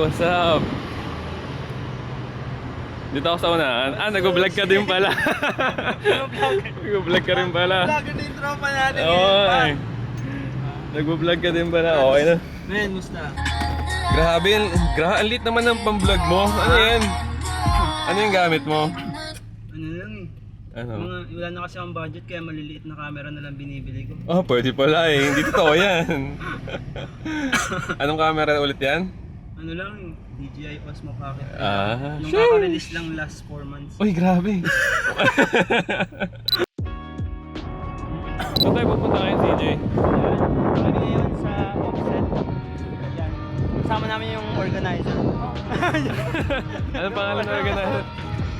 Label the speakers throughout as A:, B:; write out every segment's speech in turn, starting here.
A: what's up? Dito ako sa unahan. Nag-vlog ka din pala. Nag-vlog ka rin pala.
B: Vlogger din tropa natin.
A: Oo, nag-vlog ka din pala. Okay na.
B: Men, musta?
A: Grabe, ang lit naman ng pang-vlog mo. Ano yan? Ano yung gamit mo?
B: Ano lang eh.
A: Ano?
B: Wala na kasi akong budget kaya maliliit na camera na lang binibili ko.
A: Pwede pala eh. Hindi totoo yan. Anong camera ulit yan?
B: Ano lang eh. DJI Osmo Pocket. Yung
A: Shit!
B: kaka-release lang last 4 months.
A: Uy, grabe. Saan tayo pupunta kayo, CJ?
B: Kami ngayon sa offset. Yan. Kasama namin yung organizer.
A: Anong pangalan na organizer?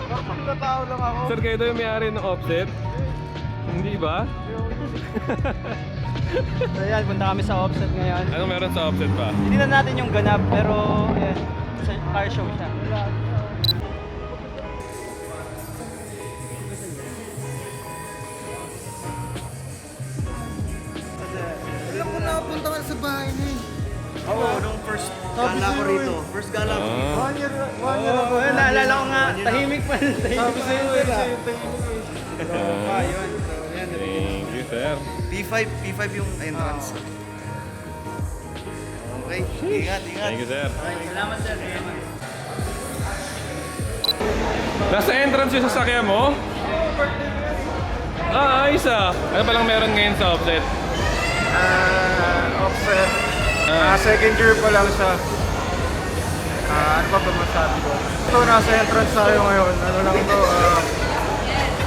B: Magtatao lang ako.
A: Sir, kayo daw yung may-ari ng offset? Hindi ba?
B: So yan, punta kami sa offset ngayon.
A: Anong meron sa offset pa?
B: Hindi na natin yung ganap pero yan, sa car show siya.
C: Alam mo na, punta ka sa bahay na eh.
B: Oo, nung first gala ko rito. First gala ko rito.
C: One year ako.
B: Naalala ko nga, tahimik pa. Tahimik pa yung wala. Yun. So, yan.
A: Thank you, sir.
C: P5 yung entrance. Okay, ingat.
A: Thank you, sir.
B: Salamat sir.
A: Nasa entrance yung sasakyan mo? Ayos ah. Ano palang meron ngayon sa offset?
C: Offset. Second year pa lang siya. Ano pa ba masabi ko? Ito, nasa entrance tayo ngayon. Ano lang ito,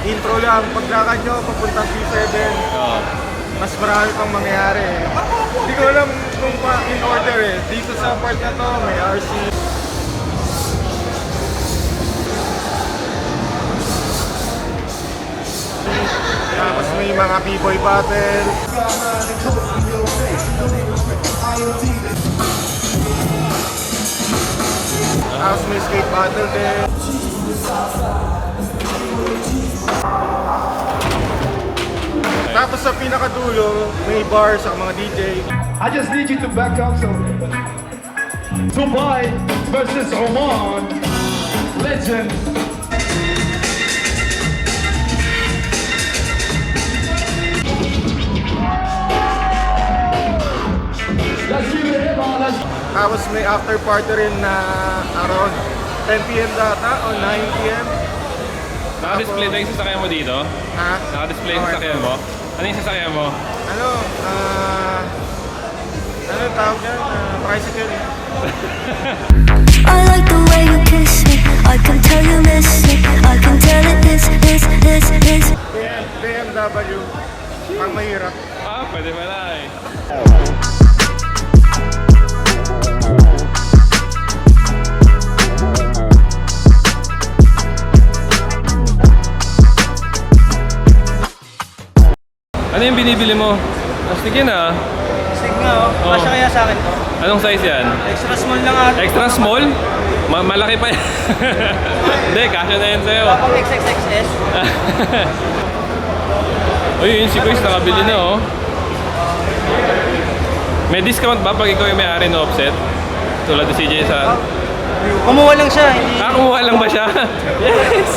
C: intro lang. Paglakad nyo, papuntang P7.
A: Oo.
C: Mas marami pang mangyayari eh. Hindi ko alam kung pa in order eh. Dito sa part na to, may RC. Tapos may mga b-boy battle. Tapos may skate battle din. Tapos sa pinakadulo, may bar sa mga DJ.
D: I just need you to back up so Dubai versus Oman legend. Let's give it a ball.
C: Tapos may after party rin na around 10 PM data o 9 PM.
A: Naka-display na yung sasakyan mo dito?
C: Ha?
A: Naka-display yung sasakyan mo? Ano yung sasakyan mo?
C: Ano yung tawag yan? Tricycle.
E: I like the way you kiss me. I can tell you miss it. I can tell it is.
C: BMW. Pang mahirap.
A: Pwede pala eh. Ano yung binibili mo? Astig yun ah.
B: Sig nga oh. Kasya kaya sa akin to?
A: Anong size yan?
B: Extra small lang ata.
A: Extra small? Malaki pa yan. Hindi, kasya na yan sa'yo.
B: Tapos XXXS.
A: Uy, yun si Chris nakabili na oh. May discount ba pag ikaw yung may-ari ng offset? Tulad ni CJ sa...
B: Kumuha lang siya, hindi...
A: Kumuha lang ba siya? Yes!